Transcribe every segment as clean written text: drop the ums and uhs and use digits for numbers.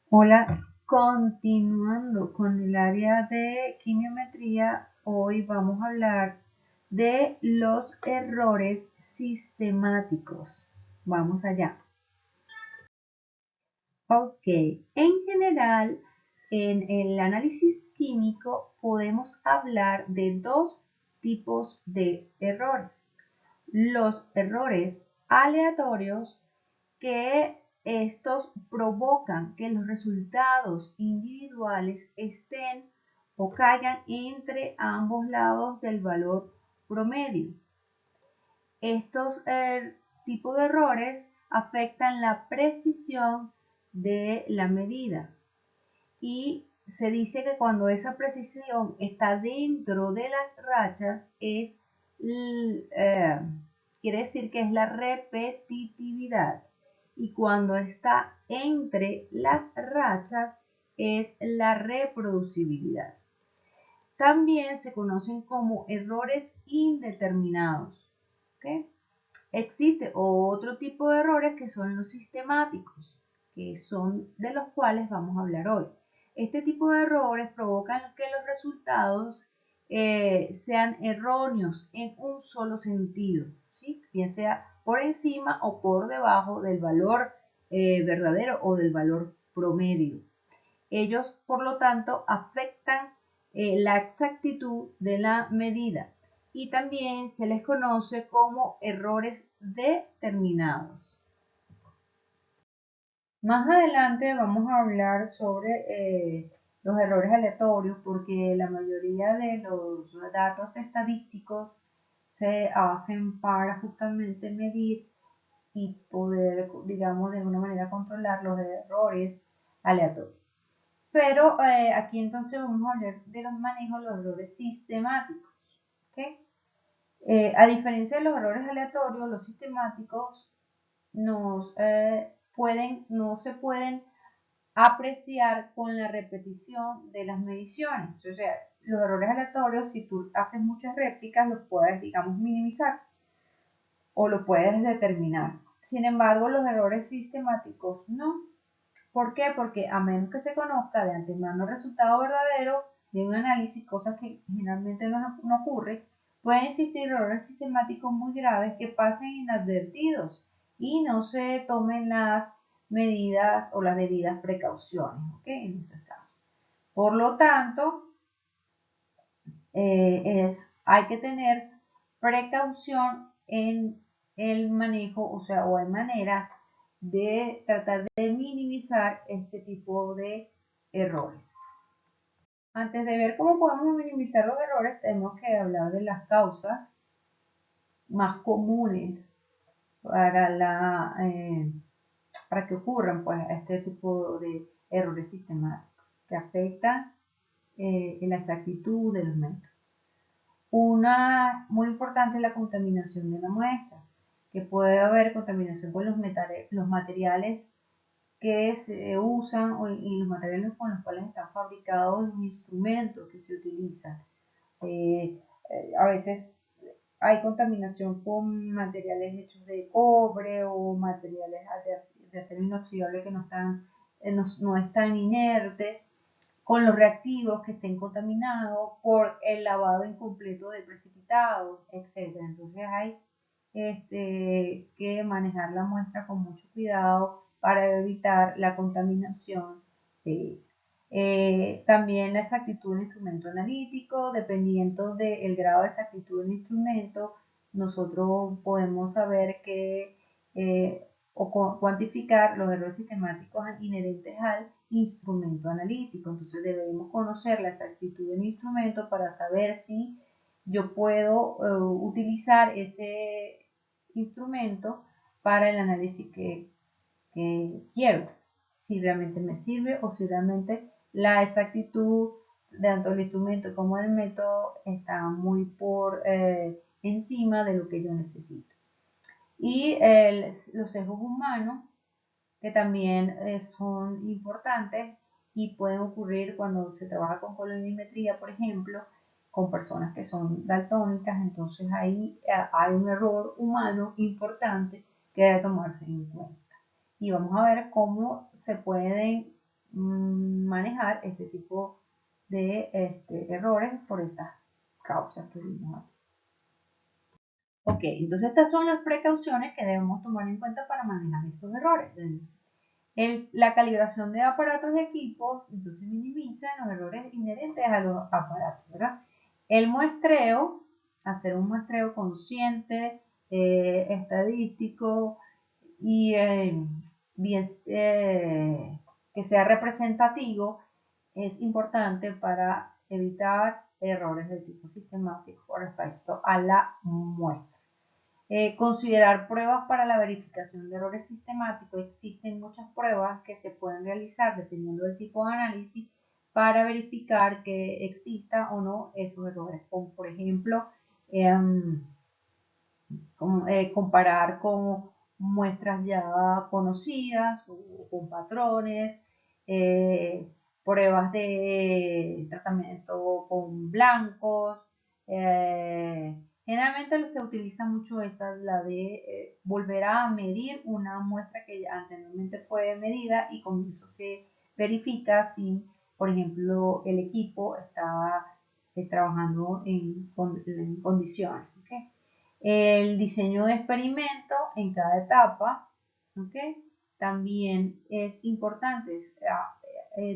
Hola, continuando con el área de quimiometría, hoy vamos a hablar de los errores sistemáticos. Vamos allá. Ok, en general, en el análisis químico podemos hablar de dos tipos de errores. Los errores aleatorios, que estos provocan que los resultados individuales estén o caigan entre ambos lados del valor promedio. Estos tipos de errores afectan la precisión de la medida y se dice que cuando esa precisión está dentro de las rachas quiere decir que es la repetitividad, y cuando está entre las rachas es la reproducibilidad. También se conocen como errores indeterminados. ¿Okay? Existe otro tipo de errores que son los sistemáticos, que son de los cuales vamos a hablar hoy. Este tipo de errores provocan que los resultados sean erróneos en un solo sentido, ¿sí? Bien sea por encima o por debajo del valor verdadero o del valor promedio. Ellos, por lo tanto, afectan la exactitud de la medida y también se les conoce como errores determinados. Más adelante vamos a hablar sobre los errores aleatorios, porque la mayoría de los datos estadísticos se hacen para justamente medir y poder, digamos, de alguna manera controlar los errores aleatorios. Pero aquí entonces vamos a hablar de los manejos de los errores sistemáticos. ¿Okay? A diferencia de los errores aleatorios, los sistemáticos no se pueden apreciar con la repetición de las mediciones. O sea, los errores aleatorios, si tú haces muchas réplicas, los puedes, digamos, minimizar o lo puedes determinar. Sin embargo, los errores sistemáticos no. ¿Por qué? Porque a menos que se conozca de antemano el resultado verdadero de un análisis, cosas que generalmente no ocurre, pueden existir errores sistemáticos muy graves que pasen inadvertidos y no se tomen las medidas o las debidas precauciones, ¿ok? En estos casos. Por lo tanto, hay que tener precaución en el manejo, o sea, o hay maneras de tratar de minimizar este tipo de errores. Antes de ver cómo podemos minimizar los errores, tenemos que hablar de las causas más comunes para, para que ocurran pues, este tipo de errores sistemáticos que afectan la exactitud de los métodos. Una muy importante es la contaminación de la muestra, que puede haber contaminación con los materiales que se usan y los materiales con los cuales están fabricados los instrumentos que se utilizan. A veces hay contaminación con materiales hechos de cobre o materiales de acero inoxidable que no están inertes, con los reactivos que estén contaminados por el lavado incompleto de precipitados, etc. Entonces hay que manejar la muestra con mucho cuidado para evitar la contaminación de ella. También la exactitud del instrumento analítico, dependiendo del grado de exactitud del instrumento, nosotros podemos saber o cuantificar los errores sistemáticos inherentes al instrumento analítico. Entonces debemos conocer la exactitud del instrumento para saber si yo puedo utilizar ese instrumento para el análisis que quiero, si realmente me sirve o si realmente la exactitud tanto del instrumento como del método está muy por encima de lo que yo necesito. Y los sesgos humanos, que también son importantes y pueden ocurrir cuando se trabaja con colorimetría, por ejemplo, con personas que son daltónicas. Entonces ahí hay un error humano importante que debe tomarse en cuenta. Y vamos a ver cómo se pueden manejar este tipo de errores por estas causas que vimos aquí. Ok, entonces estas son las precauciones que debemos tomar en cuenta para manejar estos errores. La calibración de aparatos y equipos, entonces minimiza los errores inherentes a los aparatos, ¿verdad? El muestreo, hacer un muestreo consciente, estadístico y bien, que sea representativo, es importante para evitar errores de tipo sistemático con respecto a la muestra. Considerar pruebas para la verificación de errores sistemáticos. Existen muchas pruebas que se pueden realizar dependiendo del tipo de análisis para verificar que exista o no esos errores, como por ejemplo comparar con muestras ya conocidas o con patrones, pruebas de tratamiento con blancos. Generalmente se utiliza mucho esa, la de volver a medir una muestra que ya anteriormente fue medida y con eso se verifica si, por ejemplo, el equipo está trabajando en condiciones. ¿Okay? El diseño de experimento en cada etapa, ¿okay? También es importante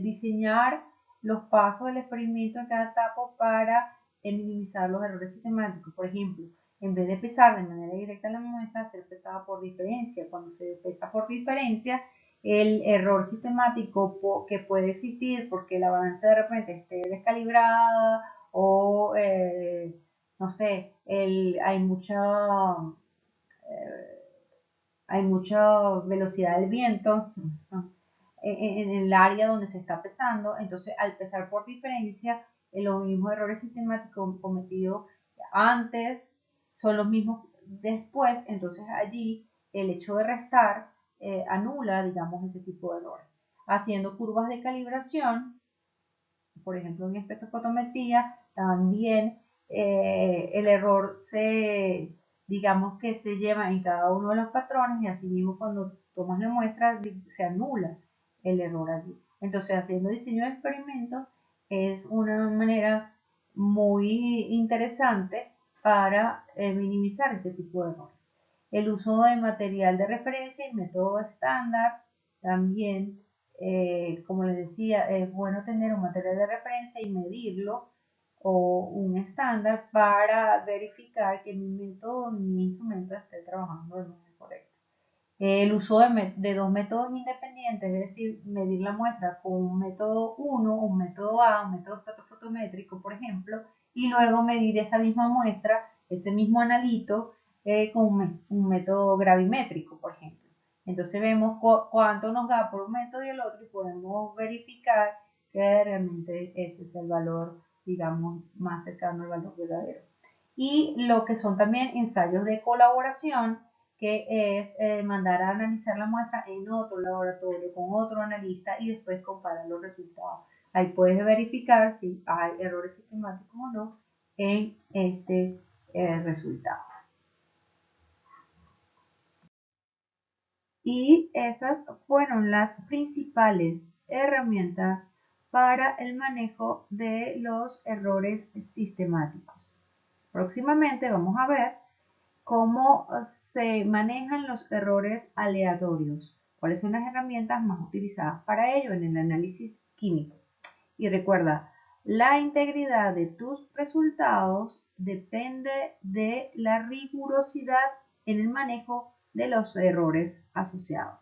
diseñar los pasos del experimento en cada etapa para minimizar los errores sistemáticos. Por ejemplo, en vez de pesar de manera directa la muestra, ser pesada por diferencia. Cuando se pesa por diferencia, el error sistemático que puede existir porque la balanza de repente esté descalibrada o no sé, hay mucha velocidad del viento en el área donde se está pesando, entonces al pesar por diferencia, los mismos errores sistemáticos cometidos antes son los mismos después, entonces allí el hecho de restar anula, digamos, ese tipo de errores. Haciendo curvas de calibración, por ejemplo, en espectrofotometría, también el error digamos que se lleva en cada uno de los patrones y así mismo cuando tomas la muestra se anula el error allí. Entonces, haciendo diseño de experimentos es una manera muy interesante para minimizar este tipo de errores. El uso de material de referencia y método estándar también, como les decía, es bueno tener un material de referencia y medirlo o un estándar para verificar que mi método o mi instrumento esté trabajando de manera correcta. El uso de dos métodos independientes, es decir, medir la muestra con un método 1, un método A, un método espectrofotométrico, por ejemplo, y luego medir esa misma muestra, ese mismo analito, con un método gravimétrico, por ejemplo. Entonces vemos cuánto nos da por un método y el otro y podemos verificar que realmente ese es el valor, digamos, más cercano al valor verdadero. Y lo que son también ensayos de colaboración, que es mandar a analizar la muestra en otro laboratorio con otro analista y después comparar los resultados. Ahí puedes verificar si hay errores sistemáticos o no en este resultado. Y esas fueron las principales herramientas para el manejo de los errores sistemáticos. Próximamente vamos a ver cómo se manejan los errores aleatorios, cuáles son las herramientas más utilizadas para ello en el análisis químico. Y recuerda, la integridad de tus resultados depende de la rigurosidad en el manejo de los errores asociados.